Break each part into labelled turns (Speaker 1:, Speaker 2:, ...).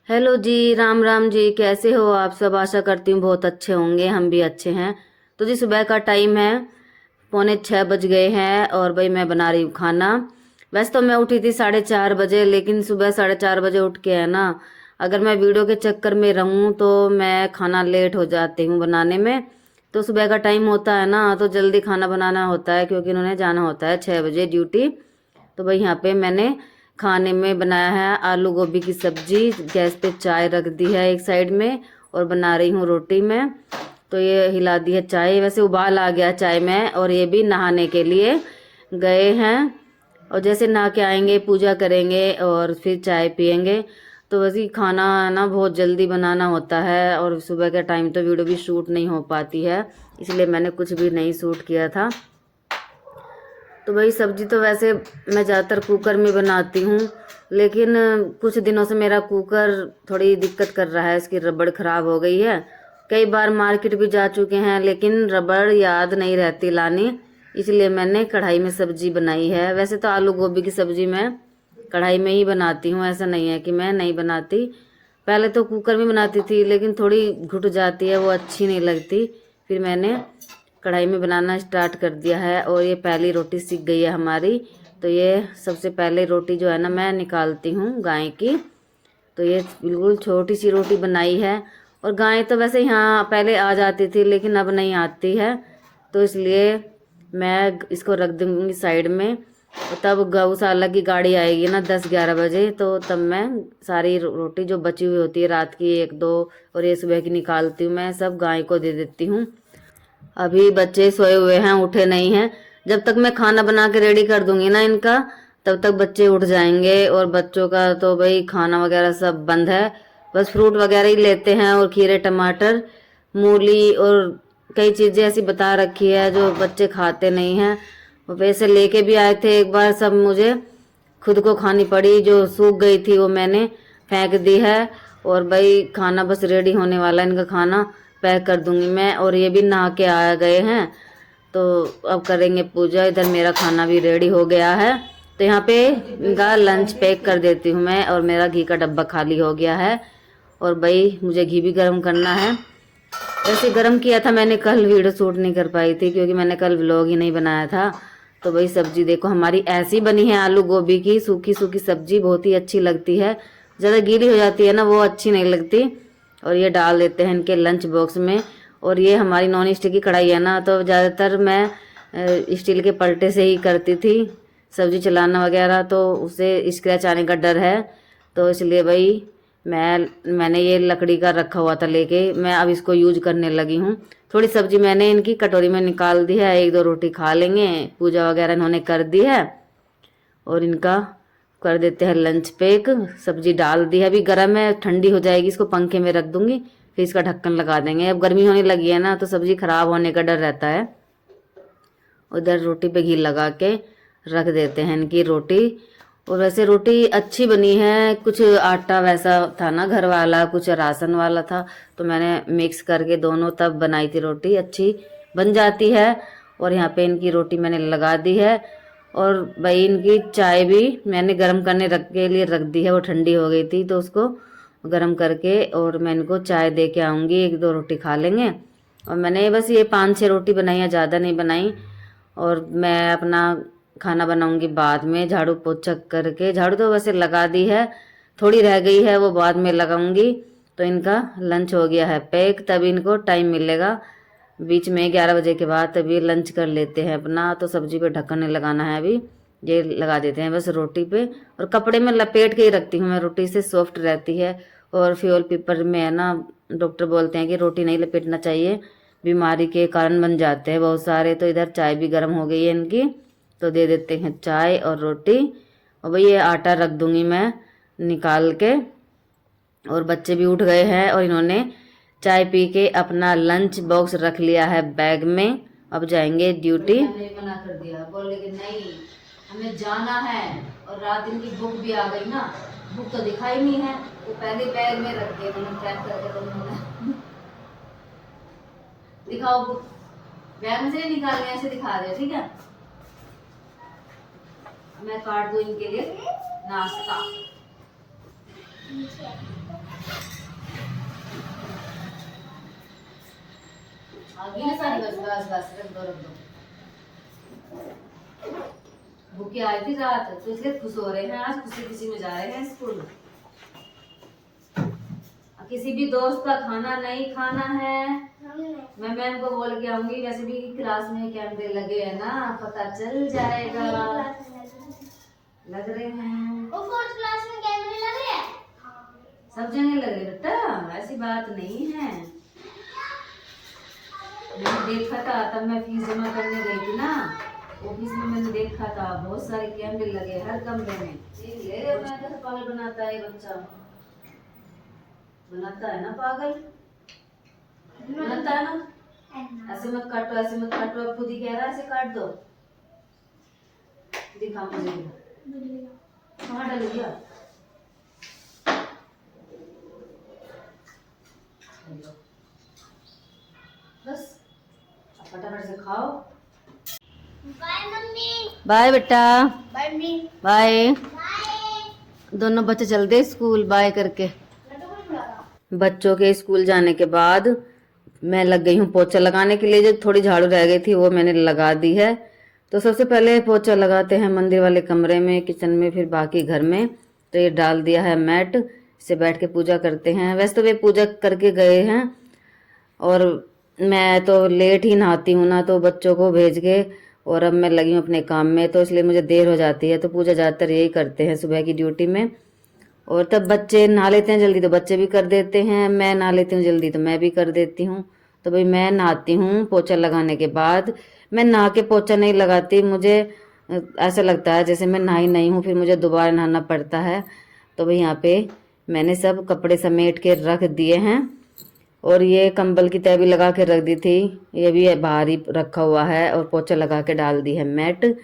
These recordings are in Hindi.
Speaker 1: हेलो जी, राम राम जी। कैसे हो आप सब? आशा करती हूँ बहुत अच्छे होंगे। हम भी अच्छे हैं। तो जी सुबह का टाइम है, 6:45 बज गए हैं और भाई मैं बना रही हूँ खाना। वैसे तो मैं उठी थी 4:30 बजे, लेकिन सुबह 4:30 बजे उठ के है ना, अगर मैं वीडियो के चक्कर में रहूँ तो मैं खाना लेट हो जाती हूँ बनाने में। तो सुबह का टाइम होता है ना, तो जल्दी खाना बनाना होता है क्योंकि उन्होंने जाना होता है 6 बजे ड्यूटी। तो भाई यहाँ पे मैंने खाने में बनाया है आलू गोभी की सब्जी। गैस पे चाय रख दी है एक साइड में और बना रही हूँ रोटी में। तो ये हिला दी है चाय, वैसे उबाल आ गया चाय में। और ये भी नहाने के लिए गए हैं और जैसे नहा के आएंगे पूजा करेंगे और फिर चाय पियेंगे। तो वैसे खाना ना बहुत जल्दी बनाना होता है और सुबह के टाइम तो वीडियो भी शूट नहीं हो पाती है, इसलिए मैंने कुछ भी नहीं शूट किया था। तो भाई सब्जी तो वैसे मैं ज़्यादातर कुकर में बनाती हूँ, लेकिन कुछ दिनों से मेरा कुकर थोड़ी दिक्कत कर रहा है, इसकी रबड़ ख़राब हो गई है। कई बार मार्केट भी जा चुके हैं लेकिन रबड़ याद नहीं रहती लानी, इसलिए मैंने कढ़ाई में सब्जी बनाई है। वैसे तो आलू गोभी की सब्जी मैं कढ़ाई में ही बनाती हूँ, ऐसा नहीं है कि मैं नहीं बनाती। पहले तो कुकर में बनाती थी लेकिन थोड़ी घुट जाती है, वो अच्छी नहीं लगती। फिर मैंने कढ़ाई में बनाना स्टार्ट कर दिया है और ये पहली रोटी सीख गई है हमारी। तो ये सबसे पहले रोटी जो है ना मैं निकालती हूँ गाय की। तो ये बिल्कुल छोटी सी रोटी बनाई है। और गाय तो वैसे यहाँ पहले आ जाती थी लेकिन अब नहीं आती है, तो इसलिए मैं इसको रख दूँगी साइड में। और तब गौशाला की गाड़ी आएगी ना 10-11 बजे, तो तब मैं सारी रोटी जो बची हुई होती है रात की 1-2 और ये सुबह की निकालती हूँ, मैं सब गाय को दे देती हूँ। अभी बच्चे सोए हुए हैं, उठे नहीं हैं। जब तक मैं खाना बना के रेडी कर दूंगी ना इनका, तब तक बच्चे उठ जाएंगे। और बच्चों का तो भाई खाना वगैरह सब बंद है, बस फ्रूट वगैरह ही लेते हैं और खीरे टमाटर मूली और कई चीज़ें ऐसी बता रखी है जो बच्चे खाते नहीं हैं। और वैसे लेके भी आए थे एक बार, सब मुझे खुद को खानी पड़ी। जो सूख गई थी वो मैंने फेंक दी है। और भाई खाना बस रेडी होने वाला है, इनका खाना पैक कर दूंगी मैं। और ये भी नहा के आ गए हैं, तो अब करेंगे पूजा। इधर मेरा खाना भी रेडी हो गया है, तो यहाँ पे इनका लंच पैक कर देती हूँ मैं। और मेरा घी का डब्बा खाली हो गया है और भाई मुझे घी भी गर्म करना है। वैसे गर्म किया था मैंने, कल वीडियो शूट नहीं कर पाई थी क्योंकि मैंने कल व्लॉग ही नहीं बनाया था। तो भाई सब्जी देखो हमारी ऐसी बनी है, आलू गोभी की सूखी सूखी सब्जी, बहुत ही अच्छी लगती है। ज़्यादा गीली हो जाती है ना, वो अच्छी नहीं लगती। और ये डाल देते हैं इनके लंच बॉक्स में। और ये हमारी नॉन स्टिक की कढ़ाई है ना, तो ज़्यादातर मैं स्टील के पलटे से ही करती थी सब्जी चलाना वगैरह, तो उससे स्क्रैच आने का डर है। तो इसलिए भाई मैंने ये लकड़ी का रखा हुआ था लेके, मैं अब इसको यूज करने लगी हूँ। थोड़ी सब्जी मैंने इनकी कटोरी में निकाल दी है, 1-2 रोटी खा लेंगे। पूजा वगैरह इन्होंने कर दी है और इनका कर देते हैं लंच पैक। सब्जी डाल दी है, अभी गर्म है, ठंडी हो जाएगी इसको पंखे में रख दूंगी, फिर इसका ढक्कन लगा देंगे। अब गर्मी होने लगी है ना, तो सब्जी खराब होने का डर रहता है। उधर रोटी पे घी लगा के रख देते हैं इनकी रोटी। और वैसे रोटी अच्छी बनी है, कुछ आटा वैसा था ना घर वाला, कुछ राशन वाला था, तो मैंने मिक्स करके दोनों तब बनाई थी रोटी, अच्छी बन जाती है। और यहाँ पे इनकी रोटी मैंने लगा दी है। और भाई इनकी चाय भी मैंने गर्म करने रख के लिए रख दी है, वो ठंडी हो गई थी तो उसको गर्म करके और मैं इनको चाय दे के आऊँगी, 1-2 रोटी खा लेंगे। और मैंने बस ये 5-6 रोटी बनाई है, ज़्यादा नहीं बनाई। और मैं अपना खाना बनाऊंगी बाद में, झाड़ू पोछा करके। झाड़ू तो वैसे लगा दी है, थोड़ी रह गई है वो बाद में लगाऊंगी। तो इनका लंच हो गया है पैक, तभी इनको टाइम मिलेगा बीच में 11 बजे के बाद, तभी लंच कर लेते हैं अपना। तो सब्जी पे ढक्कन नहीं लगाना है अभी, ये लगा देते हैं बस रोटी पे। और कपड़े में लपेट के ही रखती हूँ मैं, रोटी से सॉफ्ट रहती है। और फ्यूल पेपर में है ना, डॉक्टर बोलते हैं कि रोटी नहीं लपेटना चाहिए, बीमारी के कारण बन जाते हैं बहुत सारे। तो इधर चाय भी गर्म हो गई है इनकी, तो दे देते हैं चाय और रोटी। और भाई ये आटा रख दूंगी मैं निकाल के। और बच्चे भी उठ गए हैं और इन्होंने चाय पी के अपना लंच बॉक्स रख लिया है बैग में, अब जाएंगे ड्यूटी। हमने मना कर दिया, बोले कि नहीं हमें जाना है। और रात दिन की भूख भी आ गई ना, भूख तो दिखाई नहीं है, वो पहले बैग में रख के मैंने पैक करके तो उन्होंने दिखाओ बुक, बैग में से नहीं निकालने, ऐसे दिखा दे, ठीक है। मैं काट दूं इनके लिए नाश्ता। आगे ना सारी बस बस बस रख दो रख दो। भूखे आई थी रात तो इसलिए खुश हो रहे हैं, आज खुशी खुशी में जा रहे हैं स्कूल। किसी भी दोस्त का खाना नहीं खाना है, मैं मैम को बोल के आऊंगी। वैसे भी क्लास में कैमरे लगे हैं ना, पता चल जाएगा। लग रहे हैं
Speaker 2: वो फोर्थ क्लास में कैमरे लगे हैं,
Speaker 1: सब जगह लगे बेटा, ऐसी बात नहीं है। मैंने देखा था तब मैं फीस जमा करने गई थी ना, ऑफिस में मैंने देखा था बहुत सारे कैमरे लगे हर कमरे में। ले मैं पागल बनाता है बच्चा, बनाता है ना पागल, बनाता है ना। ऐसे मत काटो, ऐसे मत काटो, अब खुद ही कह रहा है ऐसे काट दो। दिखा मुझे, कहाँ डल गया? बस अब फटाफट से खाओ।
Speaker 2: बाय मम्मी,
Speaker 1: बाय बेटा,
Speaker 2: बाय मम्मी,
Speaker 1: बाय।
Speaker 2: बाय।
Speaker 1: दोनों बच्चे चल दे स्कूल बाय करके। बच्चों के स्कूल जाने के बाद मैं लग गई हूँ पोछा लगाने के लिए। जो थोड़ी झाड़ू रह गई थी वो मैंने लगा दी है। तो सबसे पहले पोछा लगाते हैं मंदिर वाले कमरे में, किचन में, फिर बाकी घर में। तो ये डाल दिया है मैट, इसे बैठ के पूजा करते हैं। वैसे तो वे पूजा करके गए हैं और मैं तो लेट ही नहाती हूँ ना, तो बच्चों को भेज के और अब मैं लगी हूँ अपने काम में, तो इसलिए मुझे देर हो जाती है। तो पूजा ज़्यादातर यही करते हैं सुबह की ड्यूटी में। और तब बच्चे नहा लेते हैं जल्दी तो बच्चे भी कर देते हैं, मैं नहा लेती हूँ जल्दी तो मैं भी कर देती हूँ। तो भाई मैं नहाती हूँ पोछा लगाने के बाद। मैं नहा के पोछा नहीं लगाती, मुझे ऐसा लगता है जैसे मैं नहाई नहीं हूँ, फिर मुझे दोबारा नहाना पड़ता है। तो भाई यहाँ पे मैंने सब कपड़े समेट के रख दिए हैं और ये कंबल की तह भी लगा के रख दी थी, ये भी बाहर ही रखा हुआ है। और पोछा लगा के डाल दी है मैट।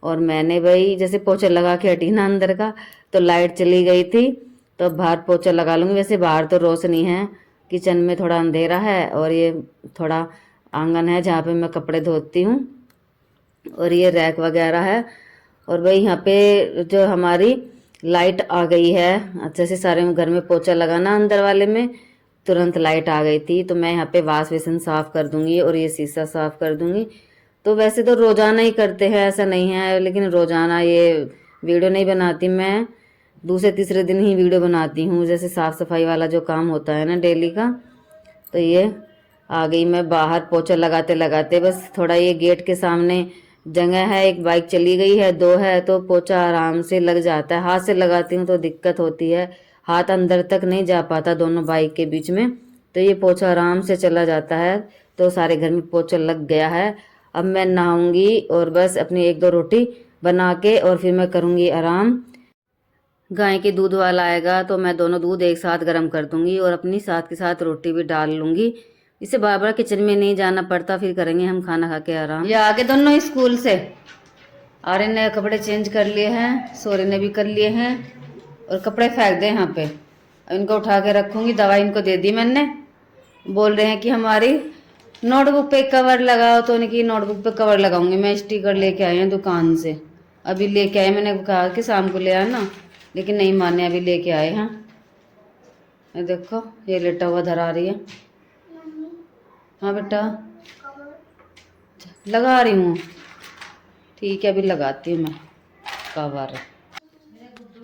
Speaker 1: और मैंने भाई जैसे पोछा लगा के हटी ना अंदर का, तो लाइट चली गई थी, तो अब बाहर पोछा लगा लूँगी। वैसे बाहर तो रोशनी है, किचन में थोड़ा अंधेरा है और ये थोड़ा आंगन है जहाँ पे मैं कपड़े धोती हूँ, और ये रैक वगैरह है। और भाई यहाँ पे जो हमारी लाइट आ गई है, अच्छे से सारे घर में पोछा लगाना अंदर वाले में, तुरंत लाइट आ गई थी। तो मैं यहाँ पे वाश बेसिन साफ़ कर दूँगी और ये शीशा साफ़ कर दूँगी। तो वैसे तो रोज़ाना ही करते हैं, ऐसा नहीं है, लेकिन रोज़ाना ये वीडियो नहीं बनाती मैं, दूसरे तीसरे दिन ही वीडियो बनाती हूँ। जैसे साफ़ सफाई वाला जो काम होता है ना डेली का। तो ये आ गई मैं बाहर पोछा लगाते लगाते, बस थोड़ा ये गेट के सामने जगह है, एक बाइक चली गई है, दो है, तो पोछा आराम से लग जाता है। हाथ से लगाती हूँ तो दिक्कत होती है, हाथ अंदर तक नहीं जा पाता दोनों बाइक के बीच में। तो ये पोछा आराम से चला जाता है। तो सारे घर में पोछा लग गया है। अब मैं नहाऊंगी और बस अपनी एक दो रोटी बना के और फिर मैं करूँगी आराम। गाय के दूध वाला आएगा तो मैं दोनों दूध एक साथ गर्म कर दूंगी और अपनी साथ के साथ रोटी भी डाल लूँगी, इससे बार बार किचन में नहीं जाना पड़ता। फिर करेंगे हम खाना खा के आराम। ये आके दोनों स्कूल से आर्यन ने कपड़े चेंज कर लिए हैं, सोरे ने भी कर लिए हैं, और कपड़े फेंक दे यहाँ पे। अब इनको उठा के रखूँगी, दवाई इनको दे दी मैंने। बोल रहे हैं कि हमारी नोटबुक पे कवर लगाओ, तो उनकी नोटबुक पे कवर लगाऊंगी मैं। स्टिकर लेके आए हैं दुकान से, अभी लेके आए, मैंने कहा कि शाम को ले आना, लेकिन नहीं माने, अभी लेके आए हैं। ये देखो ये लेटा हुआ धरा रही है। हाँ बेटा लगा रही हूँ, ठीक है अभी लगाती हूँ मैं कवर।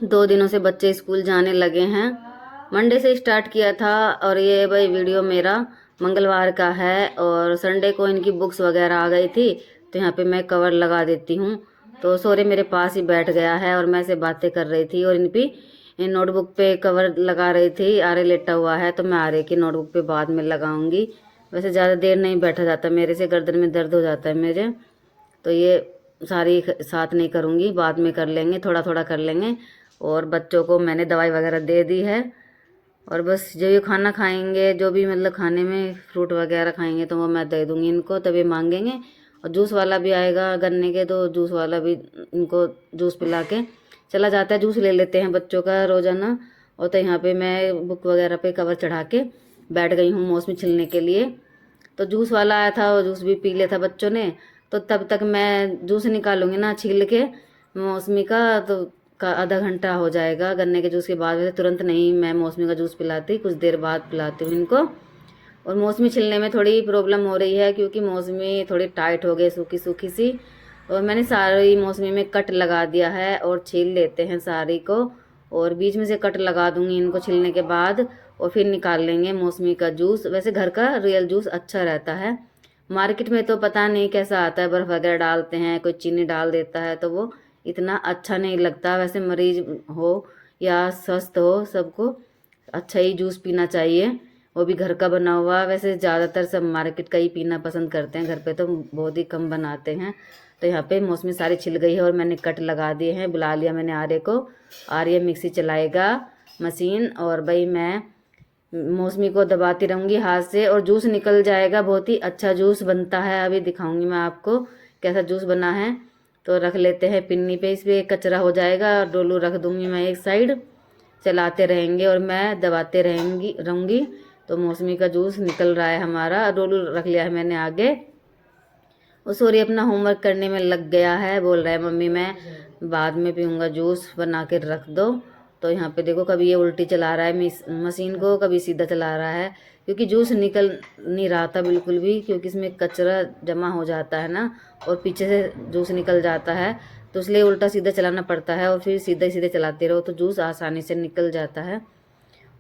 Speaker 1: 2 दिनों से बच्चे स्कूल जाने लगे हैं, मंडे से स्टार्ट किया था। और ये भाई वीडियो मेरा मंगलवार का है, और संडे को इनकी बुक्स वगैरह आ गई थी, तो यहाँ पे मैं कवर लगा देती हूँ। तो सोरे मेरे पास ही बैठ गया है और मैं से बातें कर रही थी, और इन नोटबुक पे कवर लगा रही थी। आरे लेटा हुआ है, तो मैं आरे की नोटबुक पे बाद में लगाऊंगी। वैसे ज़्यादा देर नहीं बैठा जाता मेरे से, गर्दन में दर्द हो जाता है मेरे। तो ये सारी साथ नहीं करूँगी, बाद में कर लेंगे, थोड़ा थोड़ा कर लेंगे। और बच्चों को मैंने दवाई वगैरह दे दी है, और बस जो ये खाना खाएंगे, जो भी मतलब खाने में फ्रूट वगैरह खाएंगे, तो वो मैं दे दूँगी इनको, तभी मांगेंगे। और जूस वाला भी आएगा गन्ने के, तो जूस वाला भी इनको जूस पिला के चला जाता है। जूस ले लेते हैं बच्चों का रोज़ाना। और तो यहाँ पे मैं बुक वगैरह पे कवर चढ़ा के बैठ गई हूँ मौसमी छिलने के लिए। तो जूस वाला आया था और जूस भी पी लिया था बच्चों ने। तो तब तक मैं जूस निकालूंगी ना छील के मौसमी का, तो का आधा घंटा हो जाएगा गन्ने के जूस के बाद। वैसे तुरंत नहीं मैं मौसमी का जूस पिलाती, कुछ देर बाद पिलाती हूँ इनको। और मौसमी छिलने में थोड़ी प्रॉब्लम हो रही है क्योंकि मौसमी थोड़ी टाइट हो गई, सूखी सूखी सी। और मैंने सारी मौसमी में कट लगा दिया है और छील लेते हैं सारी को, और बीच में से कट लगा दूंगी इनको छीलने के बाद, और फिर निकाल लेंगे मौसमी का जूस। वैसे घर का रियल जूस अच्छा रहता है, मार्केट में तो पता नहीं कैसा आता है, बर्फ़ वगैरह डालते हैं, कोई चीनी डाल देता है तो वो इतना अच्छा नहीं लगता। वैसे मरीज हो या स्वस्थ हो, सबको अच्छा ही जूस पीना चाहिए, वो भी घर का बना हुआ। वैसे ज़्यादातर सब मार्केट का ही पीना पसंद करते हैं, घर पे तो बहुत ही कम बनाते हैं। तो यहाँ पे मौसमी सारी छिल गई है और मैंने कट लगा दिए हैं। बुला लिया मैंने आर्य को, आर्य मिक्सी चलाएगा मशीन, और भाई मैं मौसमी को दबाती रहूँगी हाथ से और जूस निकल जाएगा। बहुत ही अच्छा जूस बनता है, अभी दिखाऊंगी मैं आपको कैसा जूस बना है। तो रख लेते हैं पिन्नी पे, इस पर कचरा हो जाएगा, और डोलू रख दूँगी मैं एक साइड, चलाते रहेंगे और मैं दबाते रहूँगी। तो मौसमी का जूस निकल रहा है हमारा। डोलू रख लिया है मैंने आगे। वो सॉरी अपना होमवर्क करने में लग गया है, बोल रहा है मम्मी मैं बाद में पीऊँगा जूस, बना के रख दो। तो यहाँ पे देखो कभी ये उल्टी चला रहा है मशीन को, कभी सीधा चला रहा है, क्योंकि जूस निकल नहीं रहा था बिल्कुल भी, क्योंकि इसमें कचरा जमा हो जाता है ना और पीछे से जूस निकल जाता है, तो इसलिए उल्टा सीधा चलाना पड़ता है। और फिर सीधे सीधे चलाते रहो तो जूस आसानी से निकल जाता है।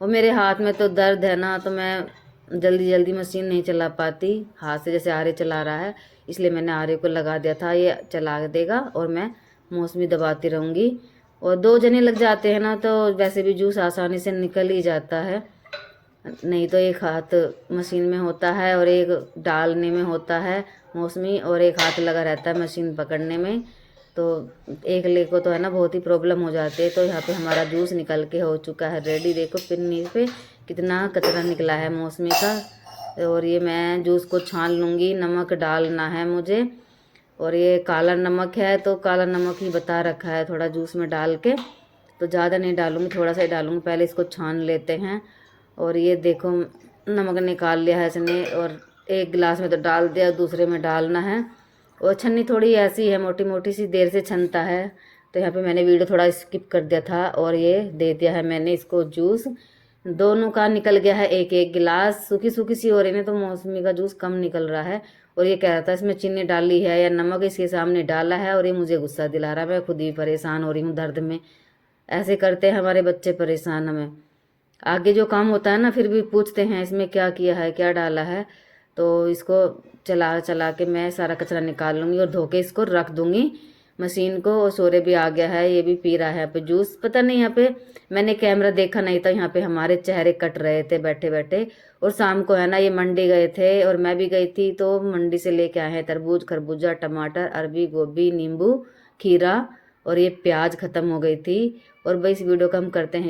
Speaker 1: और मेरे हाथ में तो दर्द है ना, तो मैं जल्दी जल्दी मशीन नहीं चला पाती हाथ से, जैसे आर्य चला रहा है, इसलिए मैंने आर्य को लगा दिया था, ये चला देगा और मैं मौसमी दबाती रहूँगी। और 2 जने लग जाते हैं ना तो वैसे भी जूस आसानी से निकल ही जाता है। नहीं तो एक हाथ मशीन में होता है और एक डालने में होता है मौसमी, और एक हाथ लगा रहता है मशीन पकड़ने में, तो एक ले को तो है ना बहुत ही प्रॉब्लम हो जाती है। तो यहाँ पे हमारा जूस निकल के हो चुका है रेडी। देखो पिन्नी पे कितना कचरा निकला है मौसमी का। और ये मैं जूस को छान लूँगी, नमक डालना है मुझे, और ये काला नमक है तो काला नमक ही बता रखा है थोड़ा जूस में डाल के, तो ज़्यादा नहीं डालूँगी, थोड़ा सा ही डालूँगी। पहले इसको छान लेते हैं। और ये देखो नमक निकाल लिया है इसने, और एक गिलास में तो डाल दिया, दूसरे में डालना है। और छन्नी थोड़ी ऐसी है, मोटी मोटी सी, देर से छनता है, तो यहाँ पे मैंने वीडियो थोड़ा स्किप कर दिया था। और ये दे दिया है मैंने इसको जूस, दोनों का निकल गया है एक एक गिलास। सूखी सूखी सी हो रही है तो मौसमी का जूस कम निकल रहा है। और ये कह रहा था इसमें चीनी डाली है या नमक, इसके सामने डाला है, और ये मुझे गुस्सा दिला रहा है। मैं खुद ही परेशान हो रही हूँ दर्द में। ऐसे करते हैं हमारे बच्चे परेशान, हमें आगे जो काम होता है ना फिर भी पूछते हैं इसमें क्या किया है, क्या डाला है। तो इसको चला चला के मैं सारा कचरा निकाल लूँगी और धो के इसको रख दूँगी मशीन को। और सोरे भी आ गया है, ये भी पी रहा है यहाँ पे जूस। पता नहीं यहाँ पे मैंने कैमरा देखा नहीं था, यहाँ पे हमारे चेहरे कट रहे थे बैठे बैठे। और शाम को है ना ये मंडी गए थे और मैं भी गई थी, तो मंडी से लेके आए हैं तरबूज, खरबूजा, टमाटर, अरबी, गोभी, नींबू, खीरा, और ये प्याज ख़त्म हो गई थी। और भाई इस वीडियो को हम करते हैं